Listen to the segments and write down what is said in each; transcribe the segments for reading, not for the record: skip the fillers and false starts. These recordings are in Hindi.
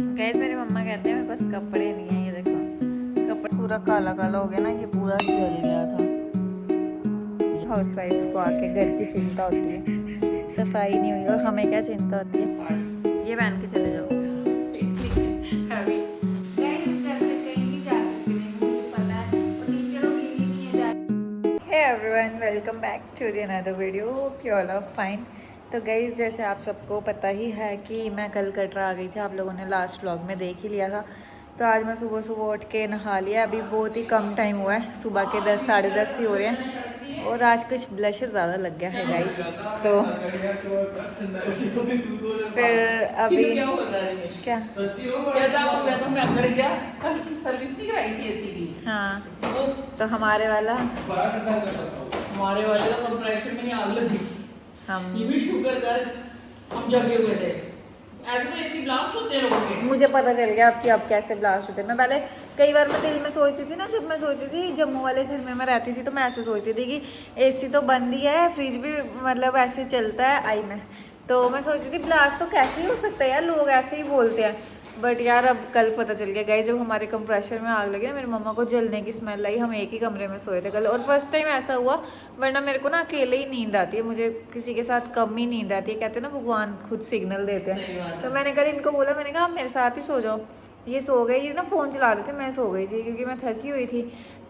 गैस मेरी मम्मा कहते हैं मेरे पास कपड़े नहीं है, ये देखो कपड़ा पूरा काला काला हो गया ना, ये पूरा जल गया था। हाउस वाइफ्स को आके घर की चिंता होती है, सफाई नहीं हुई और हमें क्या चिंता होती है। ये पहन के चले जाओ। Hey everyone, welcome back to the another video. Hope you all are fine. तो गाइज़ जैसे आप सबको पता ही है कि मैं कल कटरा आ गई थी, आप लोगों ने लास्ट व्लॉग में देख ही लिया था। तो आज मैं सुबह सुबह उठ के नहा लिया, अभी बहुत ही कम टाइम हुआ है, सुबह के 10 साढ़े 10 ही हो रहे हैं और आज कुछ ब्लशेस ज़्यादा लग गया है गाइज़। तो फिर अभी क्या सर्विस नहीं कराई थी एसी की। हाँ, तो हमारे वाला हमारे वाले का कंप्रेसर में आग लगी। हम ये भी शुगर कर हम जगे हुए थे। ऐसे तो एसी ब्लास्ट होते हैं लोगों के। मुझे पता चल गया अब कि अब कैसे ब्लास्ट होते हैं। मैं पहले कई बार मैं दिल में सोचती थी ना, जब मैं सोचती थी जम्मू वाले घर में मैं रहती थी तो मैं ऐसे सोचती थी कि एसी तो बंद ही है, फ्रिज भी मतलब ऐसे चलता है आई में, तो मैं सोचती थी ब्लास्ट तो कैसे ही हो सकता है यार, लोग ऐसे ही बोलते हैं। बट यार अब कल पता चल गया गाइस, जब हमारे कंप्रेसर में आग लगी ना, मेरी मम्मा को जलने की स्मेल आई। हम एक ही कमरे में सोए थे कल और फर्स्ट टाइम ऐसा हुआ, वरना मेरे को ना अकेले ही नींद आती है, मुझे किसी के साथ कम ही नींद आती है। कहते हैं ना भगवान खुद सिग्नल देते हैं। तो मैंने कल इनको बोला, मैंने कहा आप मेरे साथ ही सो जाओ। ये सो गए, ये ना फ़ोन चला रहे थे, मैं सो गई थी क्योंकि मैं थकी हुई थी।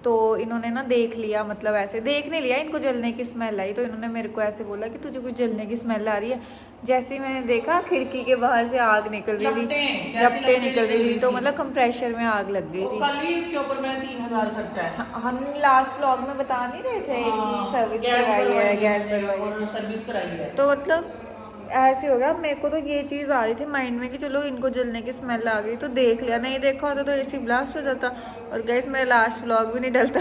तो इन्होंने ना देख लिया, मतलब ऐसे देख नहीं लिया, इनको जलने की स्मेल आई तो इन्होंने मेरे को ऐसे बोला कि तुझे कुछ जलने की स्मेल आ रही है। जैसे ही मैंने देखा खिड़की के बाहर से आग निकल रही थी, लपटें निकल रही थी, तो मतलब कंप्रेसर में आग लग गई थी। कल ही इसके ऊपर मैंने 3000 खर्चा है। हम लास्ट व्लॉग में बता नहीं रहे थे कि सर्विस करवाई है, गैस भरवाई है, सर्विस कराई है। तो मतलब ऐसे हो गया। मेरे को तो ये चीज़ आ रही थी माइंड में कि चलो इनको जलने की स्मेल आ गई तो देख लिया, नहीं देखा होता तो एसी ब्लास्ट हो जाता। और गैस मेरा लास्ट व्लॉग भी नहीं डलता।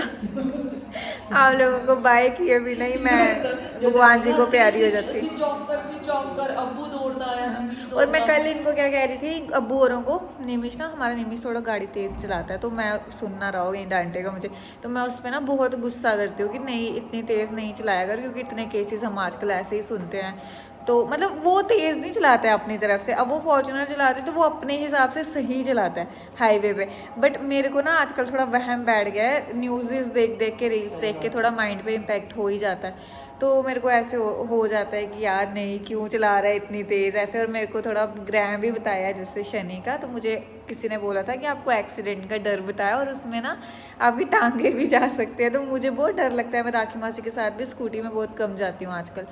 आप लोगों को बाय किए भी नहीं, मैं भगवान जी को प्यारी हो जाती। स्विच ऑफ कर अब्बू दौड़ता है। और मैं कल इनको क्या कह रही थी अब्बू औरों को, निमिष ना, हमारा निमिष थोड़ा गाड़ी तेज़ चलाता है तो मैं सुनना रहा होगा, डांटेगा मुझे, तो मैं उस पर ना बहुत गुस्सा करती हूँ कि नहीं इतनी तेज़ नहीं चलाया कर, क्योंकि इतने केसेस हम आजकल ऐसे ही सुनते हैं। तो मतलब वो तेज़ नहीं चलाता है अपनी तरफ से, अब वो फॉर्च्यूनर चलाते तो वो अपने हिसाब से सही चलाता है हाईवे पे। बट मेरे को ना आजकल थोड़ा वहम बैठ गया है, न्यूज़ देख देख के, रील्स देख के थोड़ा माइंड पे इम्पैक्ट हो ही जाता है। तो मेरे को ऐसे हो जाता है कि यार नहीं क्यों चला रहा है इतनी तेज़ ऐसे। और मेरे को थोड़ा ग्रह भी बताया जैसे शनि का, तो मुझे किसी ने बोला था कि आपको एक्सीडेंट का डर बताया और उसमें ना आपकी टांगे भी जा सकते हैं, तो मुझे बहुत डर लगता है। मैं राखी मासी के साथ भी स्कूटी में बहुत कम जाती हूँ आजकल।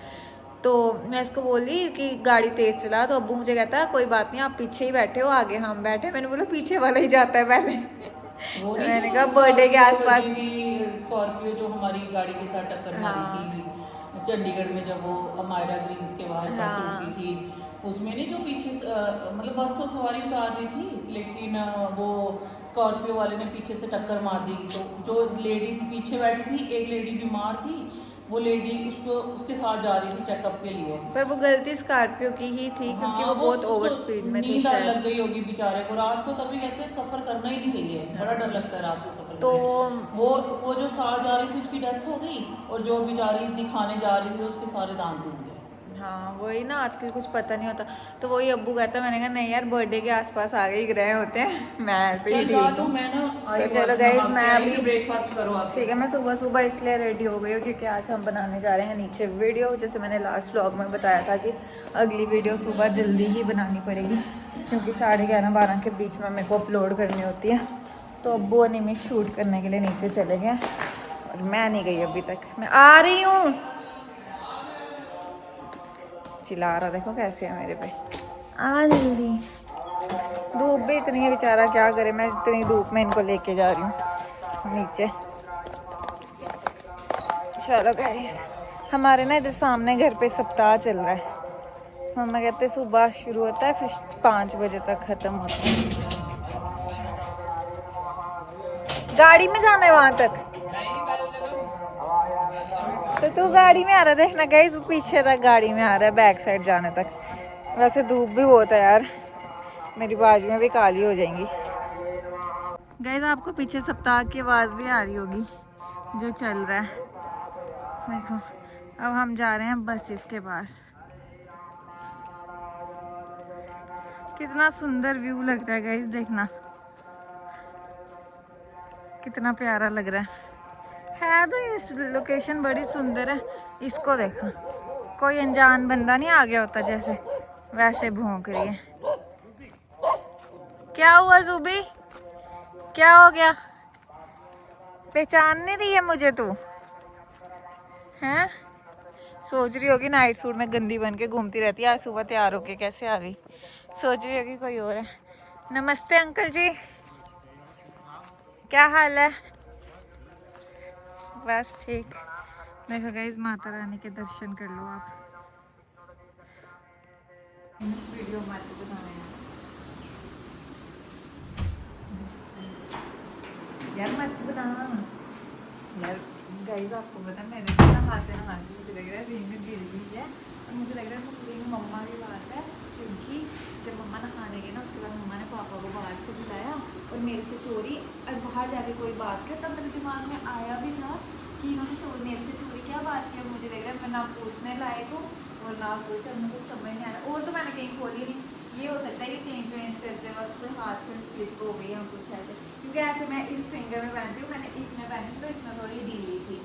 तो मैं इसको बोली कि गाड़ी तेज़ चला, तो अब्बू मुझे कहता है कोई बात नहीं आप पीछे ही बैठे हो, आगे हम बैठे। मैंने बोला पीछे वाला ही जाता है पहले। वो नहीं मैंने जो कहा बर्थडे के आसपास, स्कॉर्पियो जो हमारी गाड़ी के साथ टक्कर मारी हाँ थी चंडीगढ़ में, जब वो अमायरा ग्रीन्स के बाहर बस रुकी हाँ थी, उसमें नहीं जो पीछे मतलब बस तो सवारी उतार रही थी, लेकिन वो स्कॉर्पियो वाले ने पीछे से टक्कर मार दी। तो जो लेडी पीछे बैठी थी, एक लेडी बीमार थी, वो लेडी उसको उसके साथ जा रही थी चेकअप के लिए। पर वो गलती स्कॉर्पियो की ही थी क्योंकि हाँ वो बहुत उसको ओवर स्पीड में थी नींद शायद। लग गई होगी बेचारे को रात को, तभी कहते हैं सफर करना ही नहीं चाहिए, बड़ा डर लगता है रात को सफर तो करने। वो जो साथ जा रही थी उसकी डेथ हो गई, और जो बेचारी दिखाने जा रही थी उसके सारे दांत टूट गए। हाँ वही ना, आजकल कुछ पता नहीं होता। तो वही अब्बू कहता, मैंने कहा नहीं यार बर्थडे के आसपास आ गए ग्रह होते हैं, मैं ऐसे ही चल जा ठीक तू, हूँ। मैं ना तो आई चलो बात गाइज नहा मैं के आई अभी हूँ, ब्रेकफास्ट करो आके। ठीक है, मैं सुबह सुबह इसलिए रेडी हो गई हूँ क्योंकि आज हम बनाने जा रहे हैं नीचे वीडियो। जैसे मैंने लास्ट व्लॉग में बताया था कि अगली वीडियो सुबह जल्दी ही बनानी पड़ेगी क्योंकि 11:30-12 के बीच में मेरे को अपलोड करनी होती है। तो अब्बू और निमिष शूट करने के लिए नीचे चले गए और मैं नहीं गई अभी तक, मैं आ रही हूँ। चिल्ला रहा देखो कैसे है मेरे पे, आ जल्दी। धूप भी इतनी है बेचारा, क्या करे, मैं इतनी धूप में इनको लेके जा रही हूँ नीचे। चलो गाइस, हमारे ना इधर सामने घर पे सप्ताह चल रहा है। मम्मा कहते सुबह शुरू होता है फिर 5 बजे तक खत्म होता है। गाड़ी में जाना है वहां तक, तो तू गाड़ी में आ रहा, देखना गाइस पीछे तक गाड़ी में आ रहा है, बैक साइड जाने तक। वैसे धूप भी बहुत है यार, मेरी बाजू में भी काली हो जाएंगी। गाइस आपको पीछे सप्ताह की आवाज़ भी आ रही होगी जो चल रहा है, देखो। अब हम जा रहे हैं बस इसके पास। कितना सुंदर व्यू लग रहा है गाइस, देखना कितना प्यारा लग रहा है तो ये लोकेशन बड़ी सुंदर है। इसको देखा, कोई अनजान बंदा नहीं आ गया होता जैसे, वैसे भौंक रही है। क्या हुआ जुबी, क्या हो गया? पहचान नहीं रही है मुझे तू? हैं? सोच रही होगी नाइट सूट में गंदी बन के घूमती रहती है, आज सुबह तैयार होके कैसे आ गई, सोच रही होगी कोई और है। नमस्ते अंकल जी, क्या हाल है? बस ठीक। देखो गाइस, माता रानी के दर्शन कर लो आप। वीडियो मत बनाना यार, मत बना यार। गाइस आपको पता है, मैंने तो नहाते नहाते मुझे लग रहा है रिंग गिर गई है, और मुझे लग रहा है वो रिंग मम्मा के पास है, क्योंकि जब मम्मा नहाने गई ना उसके बाद मम्मा ने पापा को बाहर से बुलाया और मेरे से चोरी, और बाहर जाके कोई बात किया, तब मेरे दिमाग में आया भी था कि इन्होंने मेरे से चोरी क्या बात किया। मुझे लग रहा है मैं ना पूछने लायक हूँ और ना पूछा, मुझे समझ नहीं आ रहा। और तो मैंने कहीं खोली नहीं, ये हो सकता है कि चेंज वेंज करते वक्त हाथ से स्लिप हो गई या कुछ ऐसे, क्योंकि ऐसे मैं इस फिंगर में पहनती हूँ, मैंने इसमें पहनी थी तो इसमें थोड़ी ढीली थी।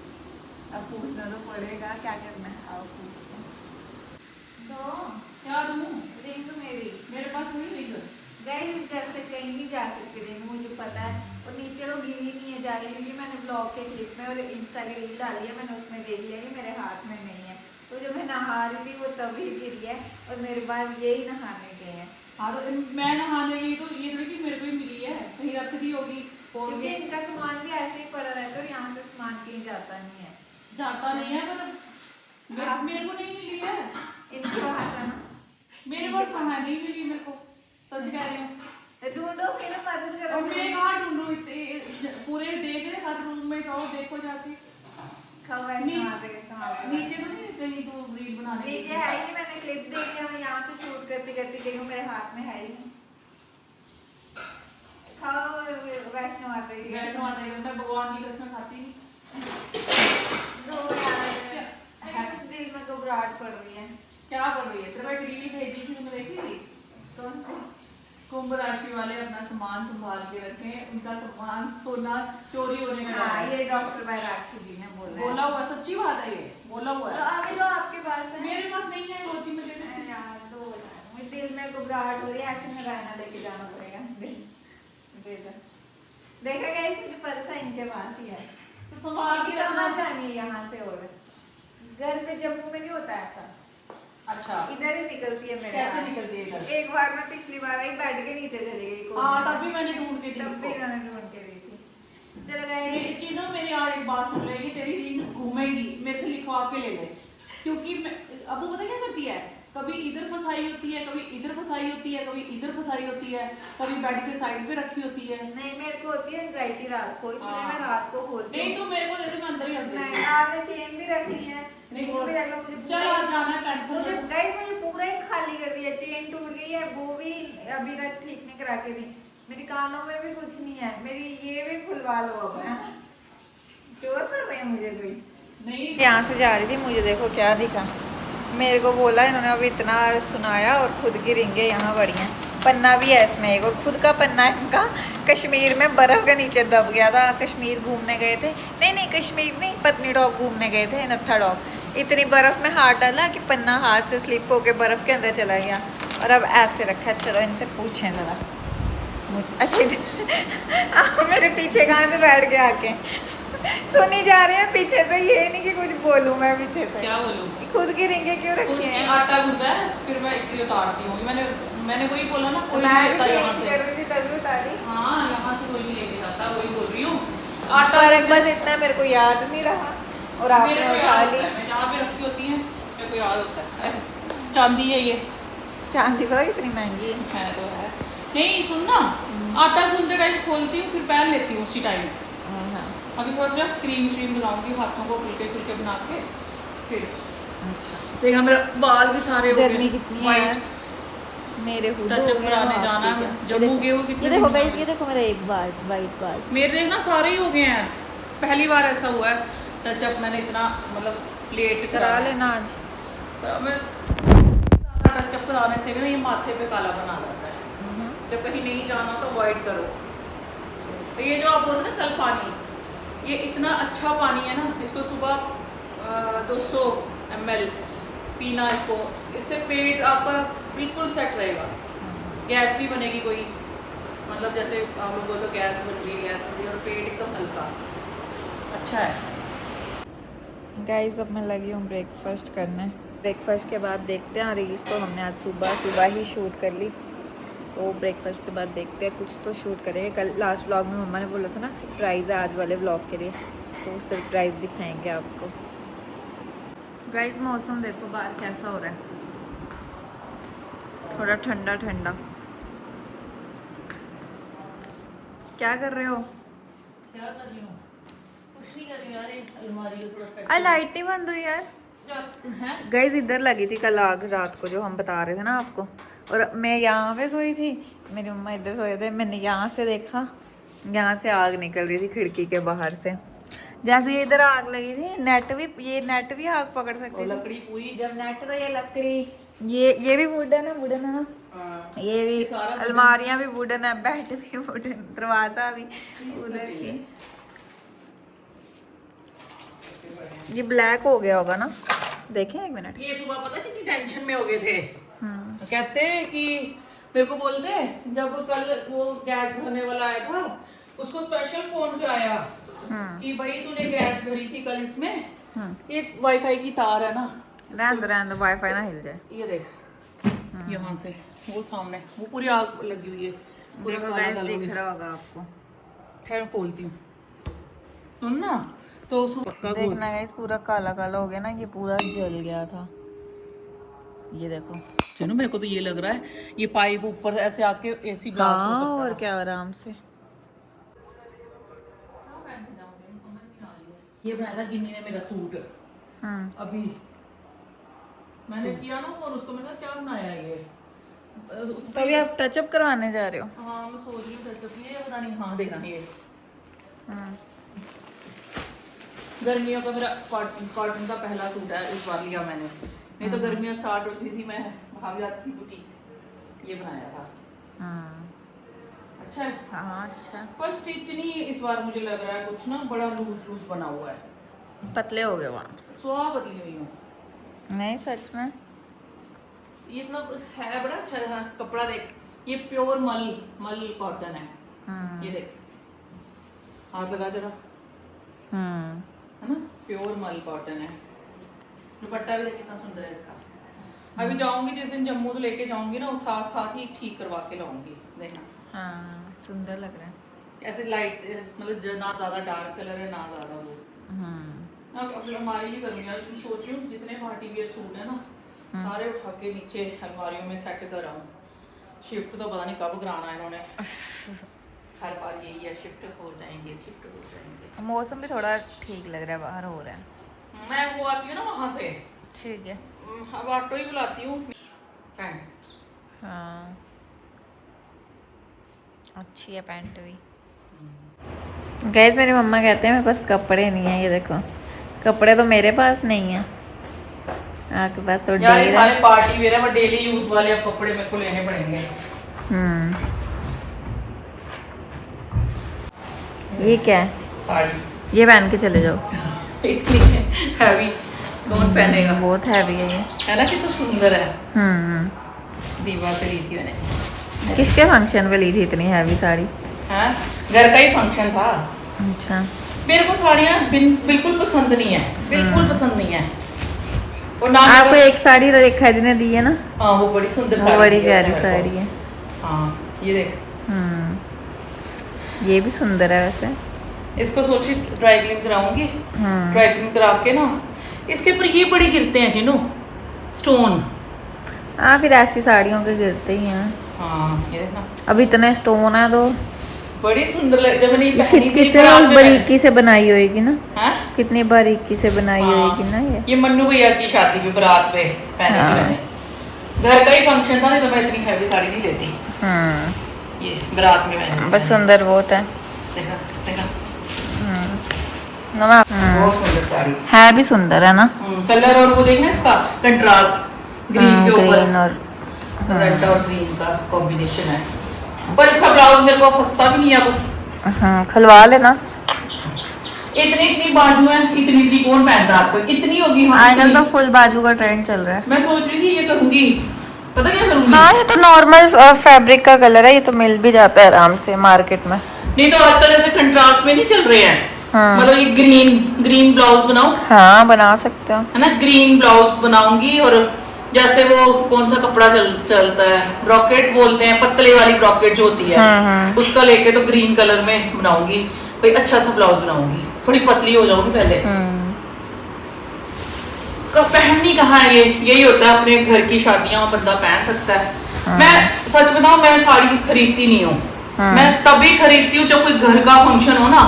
अब पूछना तो पड़ेगा, क्या करना है, आओ पूछते हैं। तो क्या दूँ? रिंग तो मेरे पास वही रिंग। गाइस इस घर से कहीं नहीं जा सकते रिंग, मुझे पता है। और नीचे वो गिरी नहीं है जा रही, क्योंकि मैंने ब्लॉग के क्लिप में और इंस्टा की रील डाली है, मैंने उसमें देख लिया कि मेरे हाथ में नहीं है। तो जब मैं नहा रही थी वो तभी गिरी है, और मेरे बाद यही नहाने गए हैं। हाँ तो मैं नहाने गई तो ये थोड़ी कि मेरे को ही मिली है, कहीं रख दी होगी। क्योंकि इनका सामान भी ऐसे ही पड़ा रहता है और यहाँ से सामान कहीं जाता नहीं है। जाता नहीं है, मतलब मेरे को नहीं मिली है। इनकी पास है ना, मेरे पास कहाँ नहीं मिली मेरे को, सच कह रही हूँ। ढूंढो फिर मदद करो। और मैं कहाँ ढूंढूं, पूरे देख रहे हर रूम में जाओ, देखो जाके। खाओ ऐसे मारते के सामान। नीचे तो नहीं कहीं तो रील बनाने नीचे है ही, मैंने क्लिप देख लिया, मैं यहाँ से शूट करती करती गई हूँ, मेरे हाथ में है ही नहीं। खाओ वैष्णो माता की। वैष्णो माता की, मैं भगवान की कसम खाती नहीं। दो यार, कुछ दिल में घबराहट पड़ रही है। क्या पड़ रही है? तेरे को एक रील भेजी थी, तुमने देखी थी? कौन सी? कुंभ राशि वाले अपना सामान संभाल के रखें, उनका सामान सोना चोरी होने का हाँ, ये डॉक्टर बैरागी जी ने बोला हुआ, सच्ची बात है, ये बोला हुआ तो है। अभी तो आपके पास है, मेरे पास नहीं है, होती मुझे यार। दो मुझे दिल में घबराहट हो रही है, ऐसे में रहना लेके जाना पड़ेगा। देखा गया, मुझे पता था इनके पास ही है। तो संभाल के कहाँ जानी है यहाँ से, और घर पे जम्मू में नहीं होता ऐसा। अच्छा, इधर ही निकलती है मेरे। कैसे निकलती है इधर? एक बार मैं पिछली बार आई, बेड के नीचे चली गई। हाँ, तब भी मैंने ढूंढ के दी तब इसको। भी मैंने ढूंढ के दी थी। चलो गाइस, चीनो मेरी यार एक बात सुन लेगी, तेरी रिंग घूमेगी, मेरे से लिखवा के ले गए, क्योंकि अब वो पता क्या करती है, कभी इधर फंसाई होती है, कभी इधर फंसाई होती है, कभी इधर फंसाई होती है, कभी बेड के साइड पे रखी होती है। नहीं, मेरे को होती है एंजाइटी रात को, इसलिए मैं रात को खोलती हूँ। नहीं तो मेरे को दे दे, मैं अंदर ही रख देती हूँ। नहीं, आपने चेन भी रखी है, नहीं वो भी रखा। मुझे चल आज जाना है पैंथर। मुझे गाइस, मुझे पूरा ही खाली कर दिया, चेन टूट गई है, वो भी अभी तक ठीक नहीं करा के दी। मेरी कानों में भी कुछ नहीं है, मेरी ये भी खुलवा लो अब। है चोर कर रहे हैं मुझे कोई। नहीं, यहाँ से जा रही थी, मुझे देखो क्या दिखा, मेरे को बोला इन्होंने, अभी इतना सुनाया, और खुद की रिंगें यहाँ बड़ी हैं। पन्ना भी है इसमें एक, और खुद का पन्ना है इनका। कश्मीर में बर्फ़ के नीचे दब गया था, कश्मीर घूमने गए थे, नहीं कश्मीर नहीं, पत्नीटॉप घूमने गए थे, नत्थाटॉप। इतनी बर्फ़ में हाथ डाला कि पन्ना हाथ से स्लिप होकर बर्फ़ के अंदर चला गया, और अब ऐसे रखा है। चलो इनसे पूछें ज़रा मुझे। अच्छा आप मेरे पीछे कहाँ से बैठ के आके सुनी जा रही है पीछे से, ये नहीं कि कुछ बोलूँ मैं पीछे से। क्या बोलूँ? खुद की रिंगें क्यों रखी हैं? आटा गूंदा है, फिर मैं इसलिए उतारती हूँ। मैंने वही बोला ना, कोई मैं नहीं भी लेता यहाँ चेंज से। कर रही थी तभी उतारी। हाँ, यहाँ से कोई नहीं लेके जाता, वही बोल रही हूँ। फर्क बस इतना, मेरे को याद नहीं रहा और आपने मेरे को उठा याद ली। होता है, मैं जहाँ पे रखी होती है मेरे को याद होता है। चांदी है ये, चांदी पता कितनी महंगी है। है तो है। नहीं सुन ना, आटा गूंदते टाइम खोलती हूँ, फिर पहन लेती हूँ उसी टाइम। हाँ, अभी थोड़ा सा क्रीम श्रीम लगाऊंगी हाथों को, फुलके फुलके बना के, फिर अच्छा। देखा मेरा बाल भी सारे हो गए। गर्मी कितनी है यार, मेरे हुड हो टचअप गए कराने हैं। जाना है, जम्मू गए हो कितने ये देखो दिन गाइस, हो ये गए? देखो मेरा एक बाल वाइट बाल। मेरे देखना सारे ही हो गए हैं, पहली बार ऐसा हुआ है टचअप मैंने इतना मतलब लेट करा लेना आज। मैं टचअप कराने से भी ना ये माथे पे काला बना जाता है। जब कहीं नहीं जाना तो अवॉइड करो। तो ये जो आप बोल रहे हो ना कल पानी, ये इतना अच्छा पानी है ना, इसको सुबह 200 ml पीना इसको, इससे पेट आपका बिल्कुल सेट रहेगा, गैस नहीं बनेगी कोई, मतलब जैसे आप लोग बोलते हो गैस बन रही है, और पेट एकदम हल्का अच्छा है। गाइस अब मैं लगी हूँ ब्रेकफास्ट करने। ब्रेकफास्ट के बाद देखते हैं, रील्स तो हमने आज सुबह ही शूट कर ली, तो ब्रेकफास्ट के बाद देखते हैं, कुछ तो शूट करेंगे। कल लास्ट व्लॉग में मम्मा ने बोला था ना सरप्राइज़ है आज वाले व्लॉग के लिए, तो सरप्राइज़ दिखाएंगे आपको। गाइस मौसम देखो बाहर कैसा हो रहा है, थोड़ा ठंडा ठंडा। क्या कर रहे हो? क्या कर रही हूँ? कुछ नहीं कर रही हूँ यार, ये अलमारी को थोड़ा सेट लाइट ही बंद हुई यार। है। गाइस इधर लगी थी कल आग रात को, जो हम बता रहे थे ना आपको, और मैं यहाँ पे सोई थी, मेरी मम्मा इधर सोए थे। मैंने यहाँ से देखा, यहाँ से आग निकल रही थी खिड़की के बाहर से, जैसे ये इधर आग लगी थी। ये नेट भी आग पकड़ सकती थी। लकड़ी पूरी, जब नेट तो ये लकड़ी, ये भी वुडन है ना, ये भी अलमारियां भी वुडन है, बेड भी वुडन, दरवाजा भी उधर की। ये ब्लैक हो गया होगा ना, देखें एक मिनट। ये सुबह पता कितनी टेंशन में हो गए थे, कहते हैं कि मेरे को बोलते जब कल वो गैस भरने वाला आया था, उसको स्पेशल फोन कराया कि भाई तूने गैस भरी थी कल इसमें, ये वाईफाई की तार है ना, रहने दो वाईफाई ना हिल जाए। ये देख यहाँ से वो सामने वो पूरी आग लगी हुई है, देखो गाइस दिख रहा होगा आपको, ठहर खोलती हूँ, सुन ना, तो उसको पक्का देखना गाइस पूरा काला काला हो गया ना, ये पूरा जल गया था, ये देखो। चलो मेरे को तो ये लग रहा है ये पाइप ऊपर ऐसे आके एसी ब्लास्ट हो सकता है। और क्या आराम से। ये बनाया था गिन्नी ने मेरा सूट, अभी मैंने किया ना फोन उसको, मैंने कहा क्या बनाया ये, तो अभी आप टचअप करवाने जा रहे हो? हाँ मैं सोच रही हूँ टचअप, ये पता नहीं, हाँ देखना ये गर्मियों का मेरा कॉटन का पहला सूट है, इस बार लिया मैंने, नहीं तो गर्मियाँ स्टार्ट होती थी मैं भाग जाती थी बुटीक। ये बनाया था, अच्छा है। हाँ अच्छा, पर स्टिच नहीं इस बार मुझे लग रहा है, कुछ ना बड़ा लूज बना हुआ है, पतले हो गए वहाँ। सुहा बदली हुई हूँ नहीं सच में, ये इतना है बड़ा अच्छा है कपड़ा, देख ये प्योर मल कॉटन है, ये देख हाथ लगा जरा, है ना, प्योर मल कॉटन है। दुपट्टा भी देख कितना सुंदर है इसका। अभी जाऊंगी जिस दिन जम्मू तो लेके जाऊंगी ना, उस साथ ही ठीक करवा के लाऊंगी, देखना। हाँ सुंदर लग रहा है, ऐसे लाइट, मतलब ना ज्यादा डार्क कलर है ना ज्यादा वो। अब अलमारी भी करूंगी यार, सोच रही हूँ जितने पार्टी वियर सूट है ना सारे उठा के नीचे अलमारियों में सेट कर आऊँ। शिफ्ट तो पता नहीं कब कराना है इन्होंने, हर बार यही है, शिफ्ट हो जाएंगे। मौसम भी थोड़ा ठीक लग रहा है, बाहर हो रहा है। मैं वो आती हूँ ना वहाँ से, ठीक है, अब ऑटो ही बुलाती हूँ। हाँ अच्छी है पैंट भी। गैस मेरी मम्मा कहते हैं मेरे पास कपड़े नहीं है, ये देखो कपड़े तो मेरे पास नहीं है, आपके पास तो यार ये ढेर सारे है। पार्टी वेयर है, डेली यूज वाले अब कपड़े मेरे को लेने पड़ेंगे। ये क्या है? साड़ी, ये पहन के चले जाओ। इतनी हैवी कौन पहनेगा, बहुत हैवी है ये, है ना, कितना सुंदर है। दीवा से ली थी मैंने। किसके फंक्शन पे ली थी इतनी हैवी साड़ी? हाँ घर का ही फंक्शन था। अच्छा, मेरे को साड़ियाँ बिल्कुल पसंद नहीं है, बिल्कुल पसंद नहीं है। और ना आपको एक साड़ी तो रेखा जी ने दी है ना? हाँ वो बड़ी सुंदर वो साड़ी बड़ी है, प्यारी उसने मेरे साड़ी है। को। हाँ ये देख, ये भी सुंदर है वैसे। इसको सोची ड्राई क्लीन कराऊंगी, ड्राई क्लीन करा के ना इसके ऊपर ये बड़ी गिरते हैं जिन्हों स्टोन। हाँ फिर ऐसी साड़ियों के गिरते ही हैं। हाँ ये देखना, अब इतने स्टोन है तो बड़ी सुंदर लग, जब मैंने ये पहनी थी कितने बारात में बारीकी से बनाई होगी ना, हाँ? कितनी बारीकी से बनाई होगी ना ये। मन्नू भैया की शादी पे बारात पे पहनी थी मैंने, घर का ही फंक्शन था, नहीं तो मैं इतनी हैवी साड़ी नहीं लेती। ये बारात में मैंने बस सुंदर बहुत है, देखा देखा, बहुत सुंदर साड़ी है भी सुंदर है ना। कलर और वो देखना इसका कंट्रास्ट, ग्रीन के ऊपर ग्रीन और रेड और ग्रीन का कॉम्बिनेशन है। पर इसका ब्लाउज मेरे को फंसता भी नहीं अब। हाँ खलवा लेना। इतनी इतनी बाजू है, इतनी इतनी कौन पहनता आजकल, इतनी होगी। हाँ, आजकल तो फुल बाजू का ट्रेंड चल रहा है। मैं सोच रही थी ये करूंगी, पता क्या करूंगी। हाँ ये तो नॉर्मल फैब्रिक का कलर है, ये तो मिल भी जाता है आराम से मार्केट में। नहीं तो आजकल ऐसे कंट्रास्ट में नहीं चल रहे हैं। हाँ। मतलब ये ग्रीन ग्रीन ब्लाउज बनाओ। हाँ बना सकते हो, है ना, ग्रीन ब्लाउज बनाऊंगी। और जैसे वो कौन सा कपड़ा चलता है, ब्रॉकेट बोलते हैं, पतले वाली ब्रॉकेट जो होती है, उसका लेके तो ग्रीन कलर में बनाऊंगी। कोई अच्छा सा ब्लाउज बनाऊंगी, थोड़ी पतली हो जाऊंगी पहले। पहननी कहाँ है ये, यही होता है अपने घर की शादियां बंदा पहन सकता है। मैं सच बताऊं, मैं साड़ी खरीदती नहीं हूँ। मैं तभी खरीदती हूँ जब कोई घर का फंक्शन हो ना,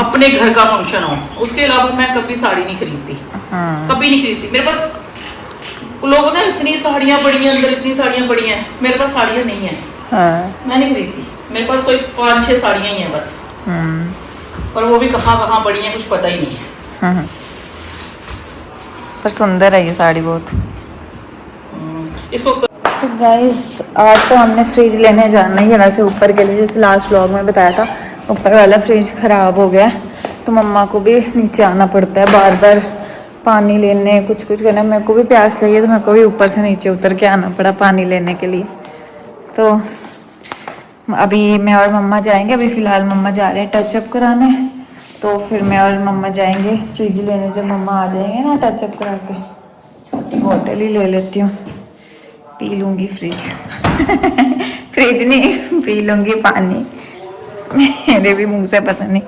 अपने घर का फंक्शन हो। उसके अलावा मैं कभी साड़ी नहीं खरीदती, कभी नहीं खरीदती। मेरे पास लोग होते हैं इतनी साड़ियां पड़ी हैं अंदर, इतनी साड़ियां पड़ी हैं, मेरे पास साड़ियां नहीं है। मैं नहीं खरीदती, मेरे पास कोई 5-6 साड़ियां ही हैं बस। और वो भी कहाँ कहाँ पड़ी हैं कुछ पता ही नहीं है। पर सुंदर है ये साड़ी बहुत। इसको तो गाइस आज तो हमने फ्रिज लेने जाना ही है वैसे ऊपर के लिए, जैसे लास्ट व्लॉग में बताया था ऊपर वाला फ्रिज ख़राब हो गया है, तो मम्मा को भी नीचे आना पड़ता है बार बार पानी लेने, कुछ कुछ करना। मेरे को भी प्यास लगी है तो मेरे को भी ऊपर से नीचे उतर के आना पड़ा पानी लेने के लिए। तो अभी मैं और मम्मा जाएंगे, अभी फ़िलहाल मम्मा जा रहे हैं टचअप कराने, तो फिर मैं और मम्मा जाएंगे फ्रिज लेने। जब मम्मा आ जाएंगे ना टचअप करा के, छोटी बोतल ही ले लेती हूँ, पी लूँगी फ्रिज फ्रिज नहीं पी लूँगी पानी। मेरे भी मुंह से पता नहीं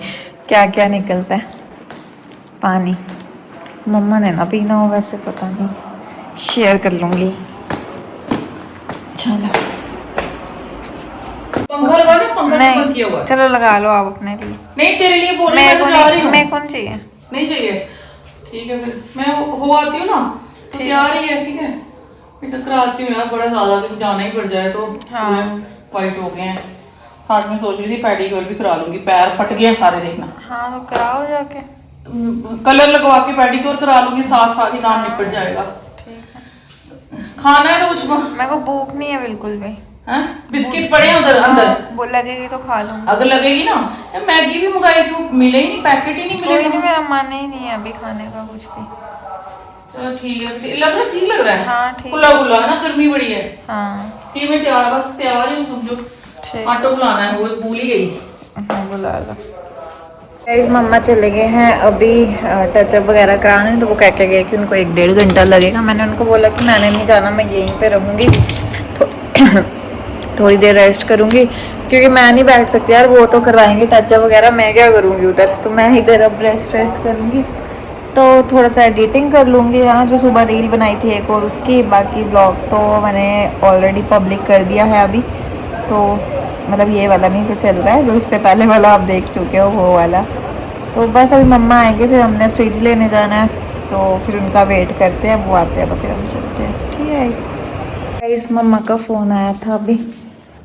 क्या क्या निकलता है। पानी मम्मा ने ना पीना हो वैसे, पता नहीं, शेयर कर लूँगी। चलो पंखा लगा दे, पंखा बंद किया हुआ है। चलो लगा लो आप अपने लिए। नहीं तेरे लिए बोल रही, मैं तो जा रही हूँ। मैं कौन चाहिए? नहीं चाहिए, ठीक है फिर मैं हो आती हूँ ना, तो तैयार ही है, ठीक है। मैं चक्कर आती हूँ यार, बड़ा ज्यादा कि जाना ही पड़ जाए तो। वाइट हो गए हैं। साथ में सोच रही थी पेडिक्योर भी करा लूंगी, पैर फट गए हैं सारे, देखना। हाँ तो कराओ जाके, कलर लगवा के पेडिक्योर करा लूंगी, साथ साथ ही काम निपट जाएगा। ठीक है। खाना है तो कुछ मेरे को भूख नहीं है बिल्कुल भी। बिस्किट पड़े हैं उधर अंदर, वो लगेगी तो खा लूंगी। अगर लगेगी ना, मैगी भी मंगाई थी, मिले ही नहीं, पैकेट ही नहीं मिले। कोई नहीं, मेरा मन ही नहीं है अभी खाने का कुछ भी। चलो ठीक है, लग रहा है ठीक लग रहा है। हाँ ठीक, खुला खुला है ना, गर्मी बड़ी है। हाँ ठीक, मैं तैयार, बस तैयार ही हूँ समझो। ठीक, ऑटो बुलाना है, वो भूल ही गई। बुला लो। गाइस मम्मा चले गए हैं अभी टचअप वगैरह कराने, तो वो कह के गए कि उनको 1-1.5 घंटा लगेगा। मैंने उनको बोला कि मैंने नहीं जाना, मैं यहीं पे रहूँगी, थोड़ी देर रेस्ट करूँगी, क्योंकि मैं नहीं बैठ सकती यार, वो तो करवाएंगे टचअप वगैरह, मैं क्या करूँगी उधर, तो मैं इधर अब रेस्ट करूँगी। तो थोड़ा सा एडिटिंग कर लूँगी, है ना, जो सुबह रील बनाई थी एक, और उसकी बाकी ब्लॉग तो मैंने ऑलरेडी पब्लिक कर दिया है अभी, तो मतलब ये वाला नहीं जो चल रहा है, जो इससे पहले वाला आप देख चुके हो वो वाला। तो बस अभी मम्मा आएंगे, फिर हमने फ्रिज लेने जाना है, तो फिर उनका वेट करते हैं, वो आते हैं तो फिर हम चलते हैं। ठीक है। इस मम्मा का फ़ोन आया था अभी,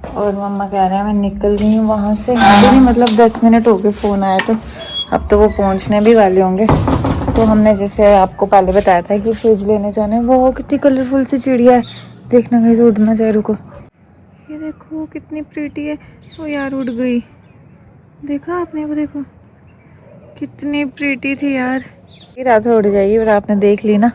और मम्मा कह रहे हैं मैं निकल रही हूँ वहाँ से, अभी नहीं मतलब 10 मिनट हो गए फ़ोन आया, तो अब तो वो पहुँचने भी वाले होंगे। तो हमने जैसे आपको पहले बताया था कि फ्रिज लेने जाना है। वो कितनी कलरफुल सी चिड़िया है, देखना कहीं से उड़ना चाहे, रुको, ये देखो कितनी प्रीटी है। वो यार उड़ गई, देखा आपने, वो देखो कितनी प्रीटी थी यार, ये रात उड़ जाएगी, पर आपने देख ली ना।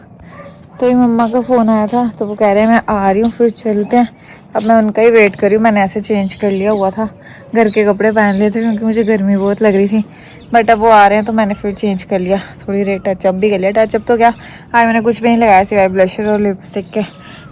तो ये मम्मा का फ़ोन आया था, तो वो कह रहे हैं मैं आ रही हूँ, फिर चलते हैं। अब मैं उनका ही वेट कर रही हूँ, मैंने ऐसे चेंज कर लिया हुआ था, घर के कपड़े पहन लिए थे क्योंकि मुझे गर्मी बहुत लग रही थी, बट अब वो आ रहे हैं तो मैंने फिर चेंज कर लिया, थोड़ी देर टचअप भी कर लिया। टचअप तो क्या, आज मैंने कुछ भी नहीं लगाया सिवाय ब्लशर और लिपस्टिक के,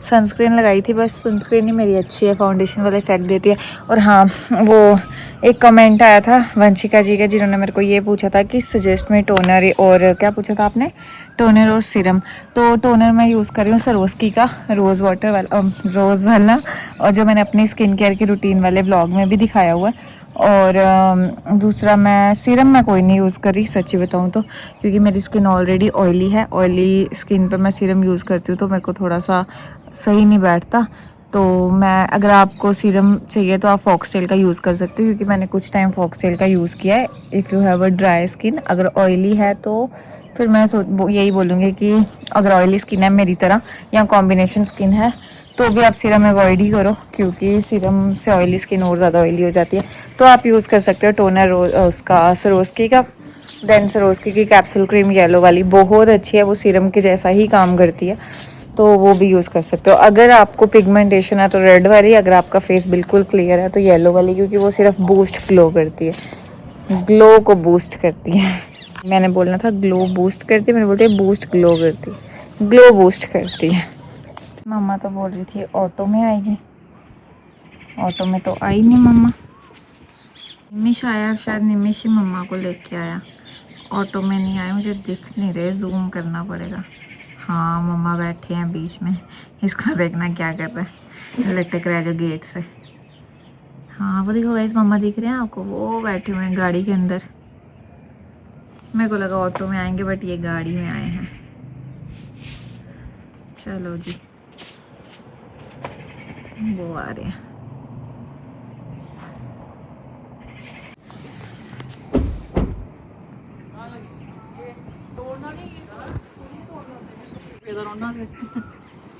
सनस्क्रीन लगाई थी बस। सनस्क्रीन ही मेरी अच्छी है, फाउंडेशन वाला इफेक्ट देती है। और हाँ, वो एक कमेंट आया था वंशिका जी का, जिन्होंने मेरे को ये पूछा था कि सजेस्ट में टोनर, और क्या पूछा था आपने, टोनर और सीरम। तो टोनर मैं यूज़ कर रही हूँ सरोस्की का रोज़ वाटर वाला, रोज़ वाला, और जो मैंने अपनी स्किन केयर की रूटीन वाले ब्लॉग में भी दिखाया हुआ है। और दूसरा मैं सीरम मैं कोई नहीं यूज़ कर रही, सच्ची बताऊँ तो, क्योंकि मेरी स्किन ऑलरेडी ऑयली है, ऑयली स्किन पे मैं सीरम यूज़ करती हूँ तो मेरे को थोड़ा सा सही नहीं बैठता। तो मैं, अगर आपको सीरम चाहिए तो आप फॉक्सटेल का यूज़ कर सकते हो, क्योंकि मैंने कुछ टाइम फॉक्सटेल का यूज़ किया है। If you have a dry skin, अगर ऑयली है तो फिर मैं यही बोलूँगी कि अगर ऑयली स्किन है मेरी तरह, या कॉम्बिनेशन स्किन है, तो भी आप सीरम अवॉइड ही करो, क्योंकि सीरम से ऑयली स्किन और ज़्यादा ऑयली हो जाती है। तो आप यूज़ कर सकते हो टोनर उसका सरोस्की का, देन सरोस्की की कैप्सूल क्रीम येलो वाली बहुत अच्छी है, वो सीरम के जैसा ही काम करती है, तो वो भी यूज़ कर सकते हो। अगर आपको पिगमेंटेशन है तो रेड वाली, अगर आपका फेस बिल्कुल क्लियर है तो येलो वाली, क्योंकि वो सिर्फ बूस्ट ग्लो करती है, ग्लो को बूस्ट करती है। मैंने बोलना था ग्लो बूस्ट करती है, मैंने बोलती है बूस्ट ग्लो करती है, ग्लो बूस्ट करती है। मम्मा तो बोल रही थी ऑटो में आएगी, ऑटो में तो आई नहीं मम्मा। निमिष आया, शायद निमिष ही मम्मा को लेके आया, ऑटो में नहीं आया, मुझे दिख नहीं रहे, जूम करना पड़ेगा। हाँ मम्मा बैठे हैं बीच में, इसका देखना क्या कर रहा है, लटक रहा है जो गेट से। हाँ वो देखो गाइस, मम्मा दिख रहे हैं आपको, वो बैठे हुए हैं गाड़ी के अंदर। मेरे को लगा ऑटो में आएंगे, बट ये गाड़ी में आए हैं। चलो जी, वो आ रहे हैं।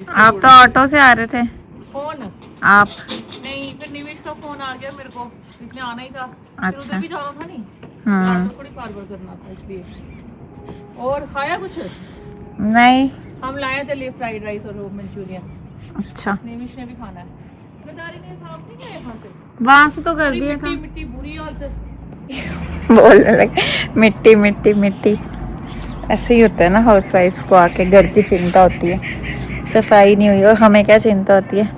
आप तो ऑटो से आ रहे थे। कौन? आप नहीं, फिर निवेश का फोन आ गया मेरे को, इसने आना ही था। अच्छा। फिर उधर भी जाना था नहीं, हाँ। तो थोड़ी बार बार करना था इसलिए। और खाया कुछ? नहीं। हम लाए थे लिए फ्राइड राइस और मंचूरियन। अच्छा, निवेश ने भी खाना है। बेचारी ने साफ नहीं किया वहाँ से, वहां से तो कर दिया था। मिट्टी मिट्टी बुरी हालत। बोलने लगे मिट्टी मिट्टी मिट्टी। ऐसे ही होता है ना, हाउस वाइफ्स को आके घर की चिंता होती है, सफाई नहीं हुई। और हमें क्या चिंता होती है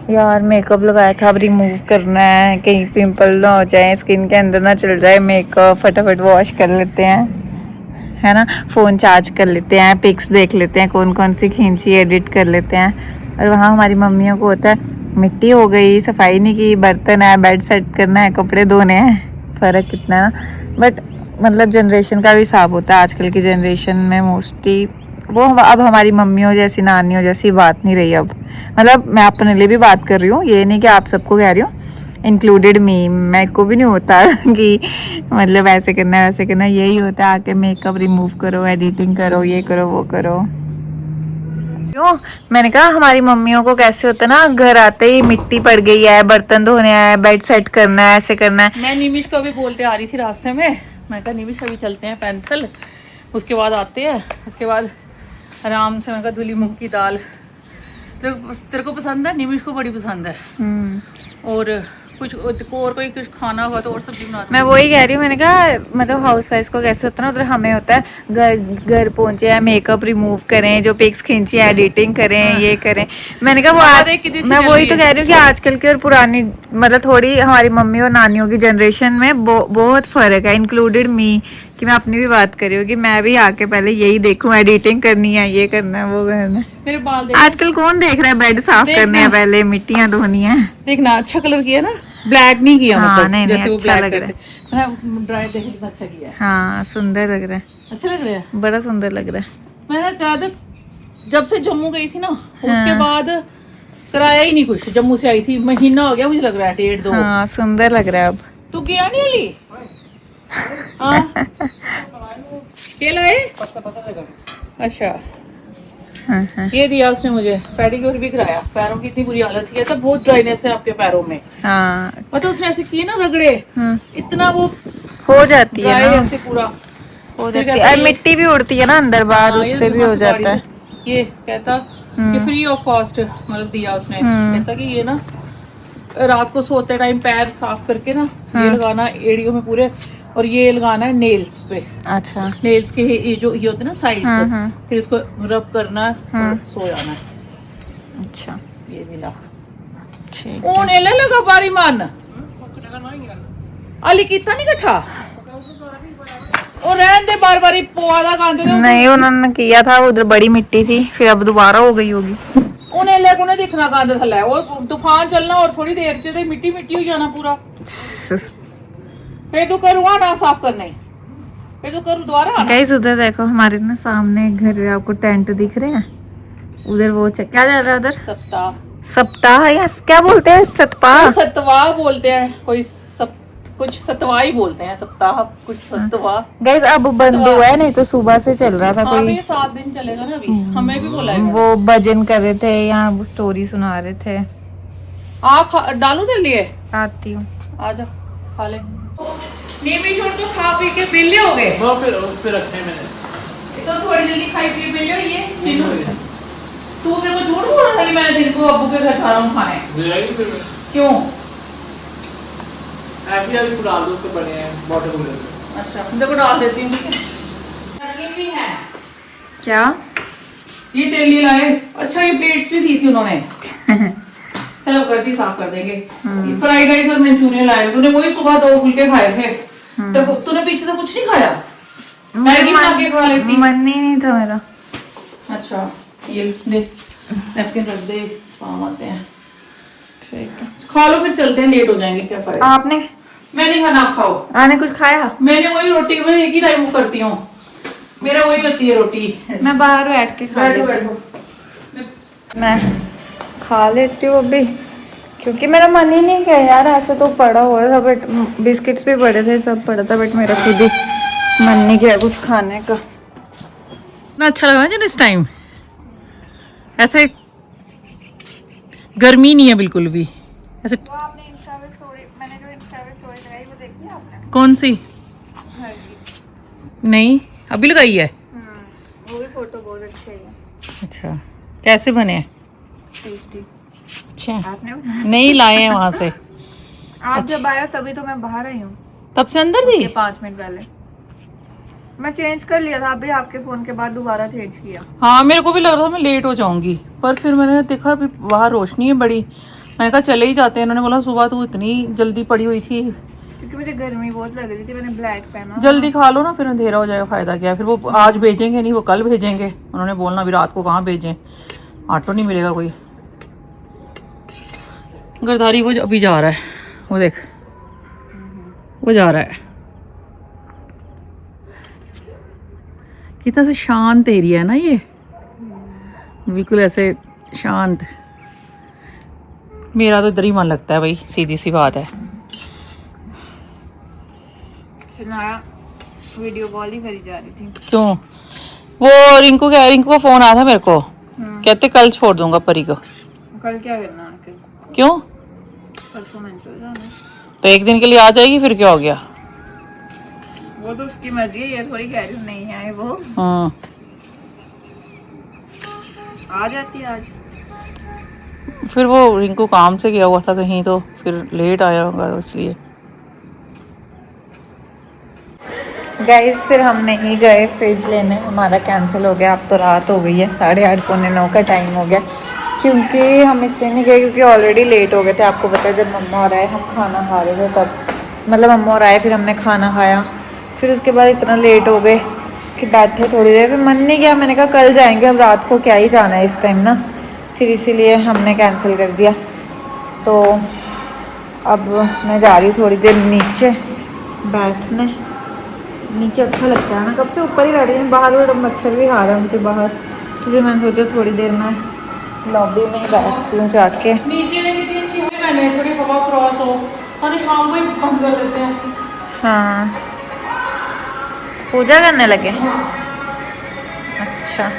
यार, मेकअप लगाया था अब रिमूव करना है, कहीं पिंपल ना हो जाए, स्किन के अंदर ना चल जाए मेकअप, फटाफट वॉश कर लेते हैं, है ना, फ़ोन चार्ज कर लेते हैं, पिक्स देख लेते हैं कौन कौन सी खींची, एडिट कर लेते हैं। और वहाँ हमारी मम्मियों को होता है मिट्टी हो गई, सफाई नहीं की, बर्तन है, बेड सेट करना है, कपड़े धोने हैं। फ़र्क कितना है ना, बट मतलब जनरेशन का भी हिसाब होता है। आजकल की जनरेशन में मोस्टली वो अब हमारी मम्मियों जैसी, नानियों जैसी बात नहीं रही अब। मतलब मैं अपने लिए भी बात कर रही हूँ, ये नहीं कि आप सबको कह रही हूँ, इंक्लूडेड मी। मैं को भी नहीं होता कि मतलब ऐसे करना है वैसे करना है, यही होता है आके मेकअप रिमूव करो, एडिटिंग करो, ये करो वो करो। क्यों, मैंने कहा हमारी मम्मियों को कैसे होता है ना, घर आते ही मिट्टी पड़ गई है, बर्तन धोने है, बेड सेट करना है, ऐसे करना है। मैं निमिष को भी बोलते आ रही थी रास्ते में, मैं कहा निमिष अभी चलते हैं पैंथल, उसके बाद आते हैं, उसके बाद आराम से। मैं कहा धुली मूंग की दाल तेरे को पसंद है, निमिष को बड़ी पसंद है। और कुछ और कोई कुछ खाना होगा तो और सब्जी बना। मैं वही कह रही हूँ, मैंने कहा मतलब हाउस वाइफ को कैसे होता है ना, उधर हमें होता है घर पहुंचे हैं, मेकअप रिमूव करें, जो पिक्स खींची है एडिटिंग करें, ये करें। मैंने कहा वो आज, मैं वही तो कह रही हूँ कि आजकल की और पुरानी, मतलब थोड़ी हमारी मम्मी और नानियों की जनरेशन में बहुत फर्क है, इंक्लूडेड मी, कि मैं अपनी भी बात कर रही हूँ कि मैं भी आके पहले यही देखूं, एडिटिंग करनी है, ये करना है, वो करना है। मेरे बाल आजकल कौन देख रहा है, बेड साफ करने हैं पहले, मिट्टियां धोनी है। देखना अच्छा कलर किया ना, ब्लैक नहीं किया। हाँ, मतलब नहीं, जैसे वो अच्छा ब्लैक लग रहा है, ड्राई देखने कितना अच्छा किया है। हाँ सुंदर लग रहा है, अच्छा लग रहा है, बड़ा सुंदर लग रहा है। मैंने ज्यादा जब से जम्मू गई थी ना, उसके बाद कराया ही नहीं कुछ। जम्मू से आई थी, महीना हो गया मुझे लग रहा है, 1.5-2। हाँ सुंदर लग रहा है अब। तू गया नहीं अली? हाँ क्या लाए? अच्छा हाँ। ये दिया उसने मुझे, पेडिक्योर भी कराया। पैरों की इतनी बुरी हालत थी, ऐसा बहुत ड्राइनेस है आपके पैरों में। हाँ मतलब उसने ऐसे किए ना रगड़े, इतना वो हो जाती है ना, ऐसे पूरा हो जाती है। और मिट्टी भी उड़ती है ना अंदर बाहर, उससे भी हो जाता है। ये कहता कि फ्री ऑफ कॉस्ट मतलब दिया उसने। कहता कि ये ना रात को सोते टाइम पैर साफ करके ना, ये लगाना एड़ियों में पूरे, और ये लगाना है नेल्स पे। अच्छा, नेल्स के ये जो ये होते हैं ना साइड से, फिर इसको रब करना है और सो जाना है। अच्छा ये मिला ठीक। ਉਹ ਨੇਲੇ ਲਗਾ ਬਾਰੀ ਮਨ ਅਲੀ ਕੀਤਾ ਨਹੀਂ ਇਕੱਠਾ ਉਹ ਰਹਿਣ ਦੇ ਬਾਰ-ਬਾਰੀ ਪਵਾ ਦਾ ਗੰਦ ਦੇ। नहीं उन्होंने किया था, उधर बड़ी मिट्टी थी, फिर अब दोबारा हो गई होगी। ਉਹ ਨੇਲੇ ਕੋਨੇ ਦਿਖਣਾ ਗੰਦ ਥੱਲੇ, ਉਹ ਤੂਫਾਨ ਚੱਲਣਾ और थोड़ी देर ਚ ਤੇ ਮਿੱਟੀ ਮਿੱਟੀ ਹੋ ਜਾਣਾ पूरा। फिर तो करूँ ना साफ करने, फिर तो करूँ दोबारा आना। गाइस उधर देखो, हमारे ना सामने घर आपको टेंट दिख रहे हैं, उधर वो क्या चल रहा है उधर? सप्ताह सप्ताह या क्या बोलते हैं, सतपाह? सतवाह बोलते हैं, कोई कुछ सतवाई बोलते हैं, सप्ताह कुछ सतवा। गाइस अब बंद हुआ है, नहीं तो सुबह से चल रहा था। हाँ, तो कोई ये 7 दिन चलेगा ना अभी, हमें भी बोला है। वो भजन कर रहे थे यहाँ, वो स्टोरी सुना रहे थे। डालू तेरे लिए, आती हूँ। आजा खा ले। नीमी तो खा पी के बिल्ले हो गए, वो पे उस पे रखे मैंने। ये तो थोड़ी जल्दी खाई पी बिल्ले हो ये चीनू। तू मेरे को झूठ बोल रहा था कि मैं दिन को अब्बू के घर जा रहा हूँ खाने। ले आएगी फिर क्यों? ऐसे ही इसको डाल दो, उसके बने हैं वाटर कूलर में। अच्छा देखो डाल देती हूँ। नमकीन भी है क्या? ये तेरे लिए लाए। अच्छा ये प्लेट्स भी दी थी उन्होंने। चलो कर दी, साफ कर देंगे। फ्राइड राइस और मंचूरियन लाए, तूने वही सुबह 2 फुलके खाए थे। तूने पीछे से कुछ नहीं खाया? मैगी बना के खा लेती। मन ही नहीं था मेरा। अच्छा ये दे, नैपकिन रख दे, काम आते हैं। ठीक है, खा लो फिर चलते हैं, लेट हो जाएंगे। क्या फायदा? आपने? मैं नहीं खाना, आप खाओ। आपने कुछ खाया? मैंने वही रोटी, मैं एक ही टाइम वो करती हूँ, मेरा वही होती है रोटी। मैं बाहर बैठ के खा बैठो लेती हूँ। बैठो। मैं खा लेती हूँ अभी, क्योंकि मेरा मन ही नहीं किया यार। ऐसे तो पड़ा हुआ था, बट बिस्किट्स भी पड़े थे, सब पड़ा था, बट मेरा खुद ही मन नहीं किया कुछ खाने का। ना अच्छा लगा ना इस टाइम, ऐसे गर्मी नहीं है बिल्कुल भी ऐसे। वो आपने इंस्टा पे स्टोरी, मैंने जो इंस्टा पे स्टोरी लगाई वो देखी आपने? कौन सी? घर की। नहीं अभी लगाई है। वो भी फोटो बहुत अच्छी है। अच्छा कैसे बने हैं? टेस्टी। अच्छा आपने? नहीं लाए हैं वहां से। आप जब आए तभी तो मैं बाहर आई हूँ, तब से अंदर थी। 5 मिनट पहले मैं चेंज कर लिया था, अभी आपके फोन के बाद दोबारा चेंज किया। हाँ मेरे को भी लग रहा था मैं लेट हो जाऊंगी, पर फिर मैंने देखा अभी बाहर रोशनी है बड़ी, मैंने कहा चले ही जाते हैं। उन्होंने बोला सुबह तू इतनी जल्दी पड़ी हुई थी, क्योंकि मुझे गर्मी बहुत लग रही थी, मैंने ब्लैक पहना। जल्दी खा लो ना, फिर अंधेरा हो जाएगा, फायदा क्या है। फिर वो आज भेजेंगे नहीं, वो कल भेजेंगे। उन्होंने बोलना अभी रात को कहाँ भेजें, ऑटो नहीं मिलेगा कोई। गर्दारी वो अभी जा रहा है, वो देख वो जा रहा है। कितना से शांत एरिया है ना ये, बिल्कुल ऐसे शांत। मेरा तो इधर ही मन लगता है भाई, सीधी सी बात है। सुनाया वीडियो कॉल ही करी जा रही थी। क्यों? वो रिंकू का फोन आया था मेरे को, कहते कल छोड़ दूंगा परी को। कल क्या करना है? कल क्यों? परसों मंचूरियन जाना। तो एक दिन के लिए आ जाएगी, फिर क्या हो गया? वो तो उसकी मर्जी है, ये थोड़ी कह रही हूँ नहीं आए वो। आ जाती आज। फिर वो रिंकू काम से गया हुआ था कहीं, तो फिर लेट आया होगा इसलिए। गाइस फिर हम नहीं गए फ्रिज लेने, हमारा कैंसिल हो गया। अब तो रात हो गई है, 8:30 पौने 9 का टाइम हो गया, क्योंकि हम इसलिए नहीं गए क्योंकि ऑलरेडी लेट हो गए थे। आपको पता है जब मम्मा और आए, हम खाना खा रहे थे तब, मतलब मम्मा और आए फिर हमने खाना खाया, फिर उसके बाद इतना लेट हो गए कि बैठे थोड़ी देर, फिर मन नहीं किया। मैंने कहा कल जाएंगे, अब रात को क्या ही जाना है इस टाइम ना, फिर इसीलिए हमने कैंसिल कर दिया। तो अब मैं जा रही हूँ थोड़ी देर नीचे बैठने, नीचे अच्छा लगता है ना, कब से ऊपर ही बैठी हूँ, बाहर मच्छर भी खा रहा है मुझे बाहर, तो फिर मैंने सोचा थोड़ी देर मैं लॉबी में ही बैठती हूँ जाके। नीचे ने कितनी अच्छी हुई, मैंने थोड़ी हवा क्रॉस हो, और शाम को ही बंद कर देते हैं। हाँ पूजा करने लगे। अच्छा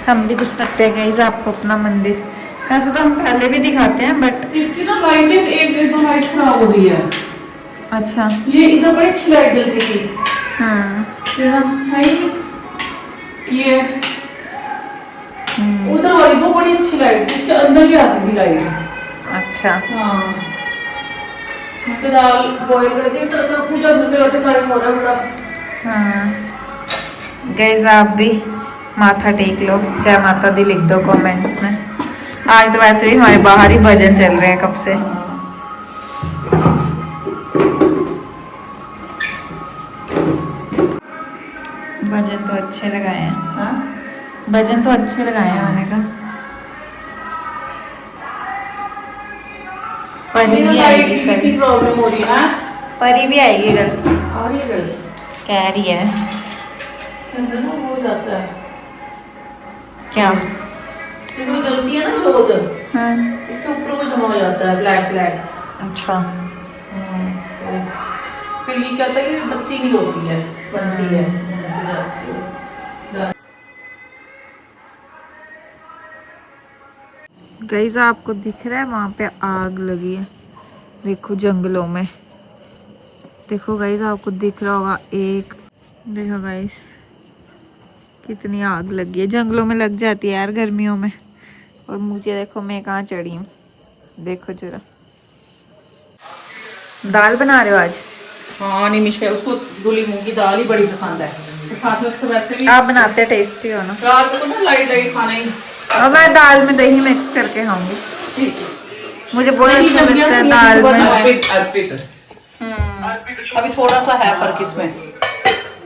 हम भी दिखाते हैं गाइस आपको अपना मंदिर, वैसे तो हम पहले भी दिखाते हैं बट इसकी ना लाइटिंग एक दो लाइट खराब हो गई है। अच्छा ये इधर बड़ी अच्छी लाइट जलती थी, ये ना है ही, ये उधर वाली वो बड़ी अच्छी लाइट थी, इसके अंदर भी आती थी लाइट। अच्छा हाँ तो दाल बॉईल करती हूँ, तो पूजा करते टाइम हो रहा है बड़ा। हाँ गाइस आप भी माथा टेक लो, जय माता दी लिख दो कमेंट्स में। आज तो वैसे भी हमारे बाहर ही भजन चल रहे हैं कब से। भजन तो अच्छे लगाए हैं। हाँ भजन तो अच्छे लगाए हैं मैंने कहा। परी भी आएगी कल, की प्रॉब्लम हो रही है। परी भी आएगी कल, आ रही है कल, कह रही है। इसके अंदर ना वो हो जाता है क्या? इसमें जलती है ना जोत, हाँ इसके ऊपर वो जमा हो जाता है ब्लैक ब्लैक। अच्छा फिर ये क्या था कि बत्ती नहीं होती है, बनती है, ऐसे जाती है। गाइस आपको दिख रहा है वहां पे आग लगी है, देखो जंगलों में। देखो गाइस आपको दिख रहा होगा एक, देखो गाइस कितनी आग लगी है। जंगलों में लग जाती है यार गर्मियों में। और मुझे देखो मैं कहाँ चढ़ी हूँ, देखो जरा। दाल बना रहे हो आज? हाँ निमिष है, उसको धुली मूंग की दाल ही बड़ी पसंद है, तो साथ में उसको वैसे भी आप बनाते टेस्टी हो ना। रात को ना लाइट लाइट खाना ही। और मैं दाल में दही मिक्स करके खाऊंगी, ठीक है। मुझे बहुत दही अच्छा जम गया लगता है तो दाल सुबह में। अर्पित अर्पित अभी थोड़ा सा है फर्क इसमें,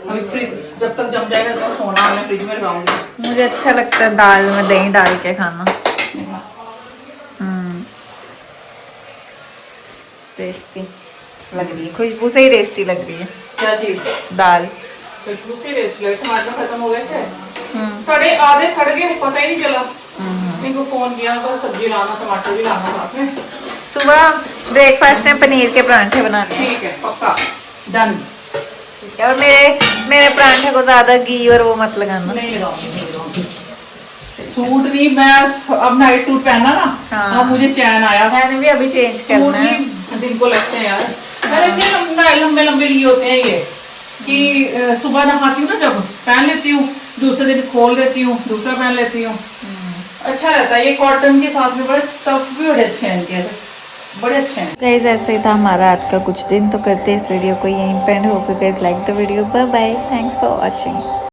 अभी फ्रिज जब तक जम जाएगा तो सोना मैं फ्रिज में लगाऊंगी। मुझे अच्छा लगता है दाल में दही डाल के खाना। टेस्टी लग रही है, खुशबू से ही टेस्टी लग रही है क्या चीज? दाल। खुशबू से टमाटर खत्म हो गए थे, सड़े आधे सड़ गए, पता ही नहीं चला। इनको फोन किया तो सब्जी लाना, टमाटर भी लाना साथ में। सुबह ब्रेकफास्ट में पनीर के परांठे बनाने हैं। ठीक है पक्का डन। और मेरे परांठे को ज्यादा घी और वो मत लगाना। नहीं लगाऊंगी। सूट भी मैं अब नाइट सूट पहना ना, हाँ। अब मुझे चैन आया। मैंने भी अभी चेंज सूट करना है। भी दिन को लगते हैं यार। मैंने इसलिए लंबे लंबे लिए होते हैं ये, कि सुबह नहाती हूँ ना जब पहन लेती हूँ, दूसरे दिन खोल देती हूँ, दूसरा पहन लेती हूँ, अच्छा रहता है। ये कॉटन के साथ में बड़े स्टफ भी बड़े अच्छे हैं इनके, बड़े अच्छे हैं। गाइस ऐसे ही था हमारा आज का कुछ दिन, तो करते हैं इस वीडियो को यहीं पे end. Hope you guys like the video. Bye bye, thanks for watching.